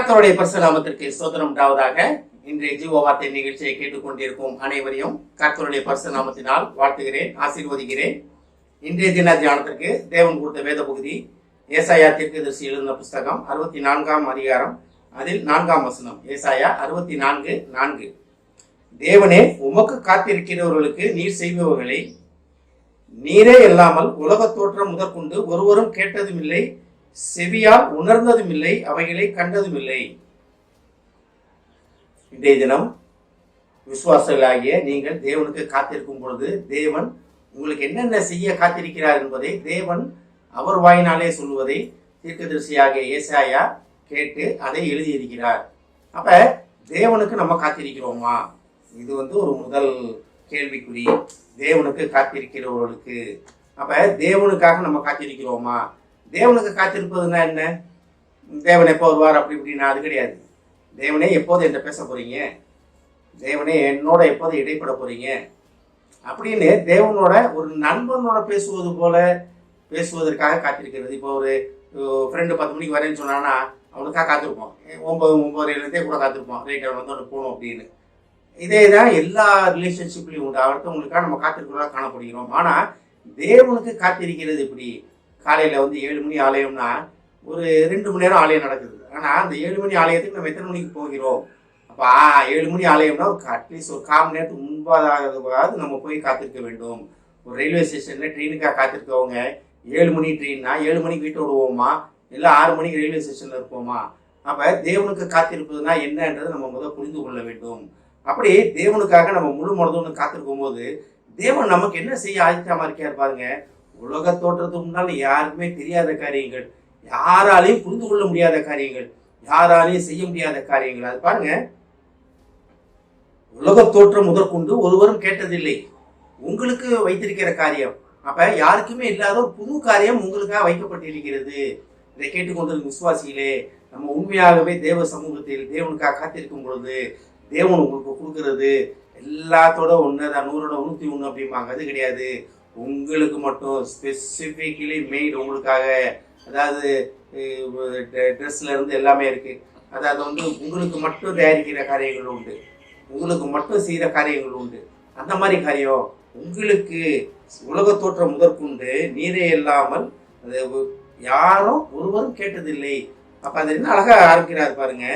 கர்த்தருடைய பரிசுத்த நாமத்திற்கு ஸ்தோத்திரம் உண்டாவதாக. இன்றைய ஜீவ வார்த்தை நிகழ்ச்சியை கேட்டுக்கொண்டிருக்கும் அனைவரையும் கர்த்தருடைய பரிசுத்த நாமத்தினால் வாழ்த்துகிறேன், ஆசீர்வதிக்கிறேன். இன்றைய தின தியானத்திற்கு தேவன் கொடுத்த வேத பகுதி ஏசாயா தீர்க்கதரிசி எழுதின புஸ்தகம் 64ஆம் அதிகாரம், அதில் 4ஆம் வசனம். ஏசாயா 64:4. தேவனே, உமக்கு காத்திருக்கிறவர்களுக்கு நீர் செய்பவர்களை நீரே இல்லாமல் உலக தோற்றம் முதற்கொண்டு ஒருவரும் கேட்டதும் இல்லை, செவியால் உணர்ந்ததும் இல்லை, அவைகளை கண்டதும் இல்லை. இன்றைய தினம் விசுவாசங்களாகிய நீங்கள் தேவனுக்கு காத்திருக்கும் பொழுது தேவன் உங்களுக்கு என்னென்ன செய்ய காத்திருக்கிறார் என்பதை தேவன் அவர் வாயினாலே சொல்வதை தீர்க்கதரிசியாகிய ஏசாயா கேட்டு அதை எழுதியிருக்கிறார். அப்ப தேவனுக்கு நம்ம காத்திருக்கிறோமா? இது ஒரு முதல் கேள்விக்குறி. தேவனுக்கு காத்திருக்கிறவர்களுக்கு அப்ப தேவனுக்காக நம்ம காத்திருக்கிறோமா? தேவனுக்கு காத்திருப்பதுன்னா என்ன? தேவன் எப்போ வருவார் அப்படி இப்படின்னா அது கிடையாது. தேவனே எப்போது என்ன பேச போறீங்க, தேவனே என்னோட எப்போது இடைப்பட போறீங்க அப்படின்னு தேவனோட ஒரு நண்பனோட பேசுவது போல பேசுவதற்காக காத்திருக்கிறது. இப்போ ஒரு ஃப்ரெண்டு 10 மணிக்கு வரேன்னு சொன்னான்னா அவனுக்காக காத்திருப்போம். 9:30 கூட காத்திருப்போம். ரைட், அவன் வந்து போகணும் அப்படின்னு. இதே தான் எல்லா ரிலேஷன்ஷிப்லையும் உண்டு. அடுத்தவங்களுக்காக நம்ம காத்திருக்கிறதா காணப்படுகிறோம். ஆனால் தேவனுக்கு காத்திருக்கிறது இப்படி. காலையில் 7 மணி ஆலயம்னா ஒரு 2 மணி நேரம் ஆலயம் நடக்குது. ஆனால் அந்த 7 மணி ஆலயத்துக்கு நம்ம எத்தனை மணிக்கு போகிறோம்? அப்போ 7 மணி ஆலயம்னா அட்லீஸ்ட் ஒரு 1/4 மணி நேரத்துக்கு முன்பாவது நம்ம போய் காத்திருக்க வேண்டும். ஒரு ரயில்வே ஸ்டேஷனில் ட்ரெயினுக்காக காத்திருக்கவங்க 7 மணி ட்ரெயின்னா 7 மணிக்கு வீட்டை விடுவோமா, இல்லை 6 மணிக்கு ரயில்வே ஸ்டேஷனில் இருப்போமா? அப்போ தேவனுக்கு காத்திருப்பதுனா என்னன்றதை நம்ம முதல் புரிந்து கொள்ள வேண்டும். அப்படி தேவனுக்காக நம்ம முழு மனதோடு காத்திருக்கும் போது தேவன் நமக்கு என்ன செய்ய ஆயத்தமா இருக்கார் பாருங்க. உலக தோற்றத்துக்கு முன்னால் யாருக்குமே தெரியாத காரியங்கள், யாராலையும் புரிந்து கொள்ள முடியாத காரியங்கள், யாராலையும் செய்ய முடியாத காரியங்கள். அது பாருங்க, உலக தோற்றம் முதற்கொண்டு ஒருவரும் கேட்டதில்லை உங்களுக்கு வைத்திருக்கிற காரியம். அப்ப யாருக்குமே இல்லாத ஒரு புது காரியம் உங்களுக்காக வைக்கப்பட்டிருக்கிறது. இதை கேட்டுக்கொண்டது விசுவாசிகளே, நம்ம உண்மையாகவே தேவ சமூகத்தில் தேவனுக்காக காத்திருக்கும் பொழுது தேவன் உங்களுக்கு கொடுக்கறது எல்லாத்தோட 100 101 அப்படிம்பாங்க. அது கிடையாது. உங்களுக்கு மட்டும் ஸ்பெசிஃபிக்கலி மெய்டு உங்களுக்காக. அதாவது ட்ரெஸ்ல இருந்து எல்லாமே இருக்கு. அதாவது உங்களுக்கு மட்டும் தயாரிக்கிற காரியங்கள் உண்டு, உங்களுக்கு மட்டும் செய்கிற காரியங்கள் உண்டு. அந்த மாதிரி காரியம் உங்களுக்கு உலக தோற்றம் முதற்கொண்டு நீரே இல்லாமல் யாரும் ஒருவரும் கேட்டதில்லை. அப்ப அது என்ன அழகா ஆரம்பிக்கிறார் பாருங்க.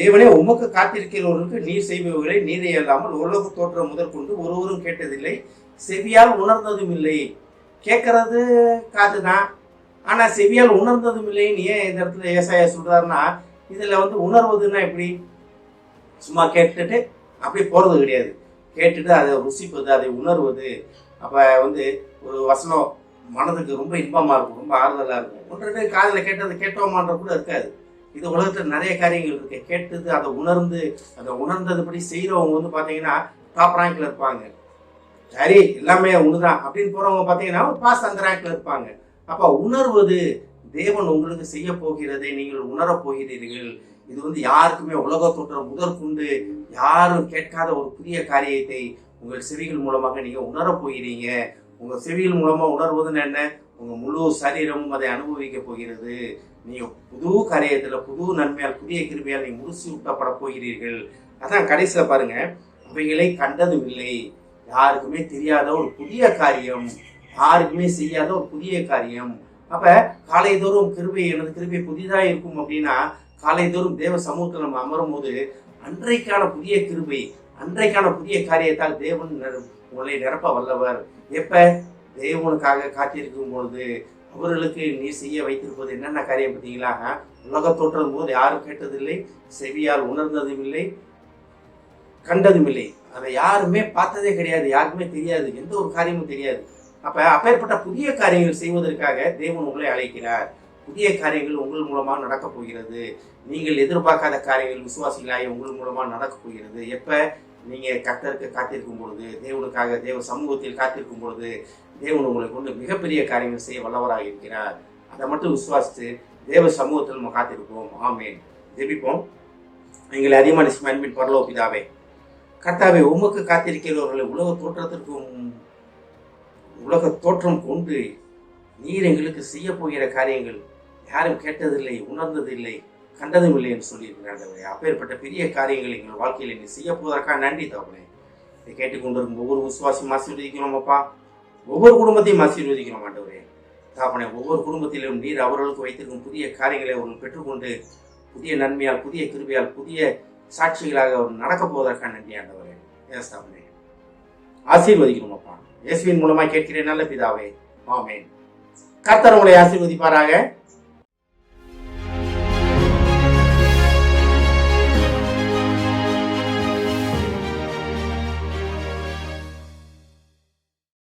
தேவனே, உமக்கு காத்திருக்கிறவர்களுக்கு நீர் செய்பவர்களை நீரே இல்லாமல் உலக தோற்றம் முதற்கொண்டு ஒருவரும் கேட்டதில்லை, செவியால் உணர்ந்ததும் இல்லை. கேட்கறது காதுதான், ஆனா செவியால் உணர்ந்ததும் இல்லைன்னு ஏன் இந்த இடத்துல ஏசாயா சொல்றாருன்னா, இதுல உணர்வதுன்னா எப்படி? சும்மா கேட்டுட்டு அப்படி போறது கிடையாது. கேட்டுட்டு அதை ருசிப்பது, அதை உணர்வது. அப்ப ஒரு வசனம் மனதுக்கு ரொம்ப இன்பமா இருக்கும், ரொம்ப ஆறுதலா இருக்கும். ஒன்று காதுல கேட்டது கேட்டோமான்ற கூட இருக்காது. இது உலகத்துல நிறைய காரியங்கள் இருக்கு. கேட்டது அதை உணர்ந்து அதை உணர்ந்ததுபடி செய்யறவங்க பாத்தீங்கன்னா டாப் ரேங்க்ல இருப்பாங்க. சரி, எல்லாமே ஒண்ணுதான் அப்படின்னு போறவங்க பாத்தீங்கன்னா பாஸ் அந்த ரேங்க்ல இருப்பாங்க. அப்ப உணர்வது, தேவன் உங்களுக்கு செய்ய போகிறதை நீங்கள் உணரப் போகிறீர்கள். இது யாருக்குமே உலக தோற்றம் முதற்கொண்டு யாரும் கேட்காத ஒரு புதிய காரியத்தை உங்கள் செவிகள் மூலமாக நீங்க உணரப் போகிறீங்க. உங்க செவிகள் மூலமா உணர்வதுன்னு என்ன? உங்க முழு சரீரமும் அதை அனுபவிக்க போகிறது. நீங்க புது காரியத்துல புது நன்மையால் புதிய கிருபையால் நீங்க முடிச்சு விட்டப்பட போகிறீர்கள். அதான் கடைசியில பாருங்க, அவைகளை கண்டதும் இல்லை. யாருக்குமே தெரியாத ஒரு புதிய காரியம், யாருக்குமே செய்யாத ஒரு புதிய காரியம். அப்ப காலைதோறும் கிருபை, எனது கிருபை புதிதா இருக்கும் அப்படின்னா காலைதோறும் தேவ சமூகத்தில் நம்ம அமரும் போது அன்றைக்கான புதிய கிருபை, அன்றைக்கான புதிய காரியத்தால் தேவன் உங்களை நிரப்ப வல்லவர். எப்ப? தேவனுக்காக காத்திருக்கும் பொழுது அவர்களுக்கு நீ செய்ய வைத்திருப்பது என்னென்ன காரியம் பார்த்தீங்களா? உலக தோற்றம் போது யாரும் கேட்டதில்லை, செவியால் உணர்ந்ததும் இல்லை, கண்டதும் இல்லை. அதை யாருமே பார்த்ததே கிடையாது, யாருக்குமே தெரியாது, எந்த ஒரு காரியமும் தெரியாது. அப்ப அப்பேற்பட்ட புதிய காரியங்கள் செய்வதற்காக தேவன் உங்களை அழைக்கிறார். புதிய காரியங்கள் உங்கள் மூலமா நடக்க போகிறது. நீங்கள் எதிர்பார்க்காத காரியங்கள் விசுவாசிகளாக உங்கள் மூலமா நடக்க போகிறது. எப்ப? நீங்க கர்த்தருக்கு காத்திருக்கும் பொழுது, தேவனுக்காக தேவ சமூகத்தில் காத்திருக்கும் பொழுது தேவன் உங்களை கொண்டு மிகப்பெரிய காரியங்கள் செய்ய வல்லவராக இருக்கிறார். அதை மட்டும் விசுவாசித்து தேவ சமூகத்தில் நம்ம காத்திருப்போம். ஆமேன். ஜெபிப்போம். எங்களை அதிகமான அன்பின் பரலோக பிதாவே, கர்த்தாவே, உமக்கு காத்திருக்கிறவர்களை உலக தோற்றம் கொண்டு நீர் எங்களுக்கு செய்ய போகிற காரியங்கள் யாரும் கேட்டதில்லை, உணர்ந்ததில்லை, கண்டதும் இல்லை என்று சொல்லியிருக்கிறேன் ஆண்டவரே. அப்பேற்பட்ட பெரிய காரியங்கள் எங்கள் வாழ்க்கையில் நீ செய்ய போவதற்காக நன்றி தகப்பனே. இதை கேட்டுக்கொண்டிருக்கும் ஒவ்வொரு விசுவாசியும் ஆசீர்வதிக்கிறோம் அப்பா. ஒவ்வொரு குடும்பத்தையும் ஆசீர்வதிக்கிறோம் ஆண்டவரே. தகப்பனே, ஒவ்வொரு குடும்பத்திலும் நீர் அவர்களுக்கு வைத்திருக்கும் புதிய காரியங்களை அவர்கள் பெற்றுக்கொண்டு புதிய நன்மையால், புதிய கிருபையால், புதிய சாட்சிகளாக அவர் நடக்க போவதற்காக நன்றி ஆண்டவரே. தகப்பனே, ஆசீர்வதிக்கிறோம் அப்பா. இயேசுவின் மூலமாக கேட்கிறேன் நல்ல பிதாவே, ஆமென். கர்த்தர் உங்களை ஆசீர்வதிப்பாராக.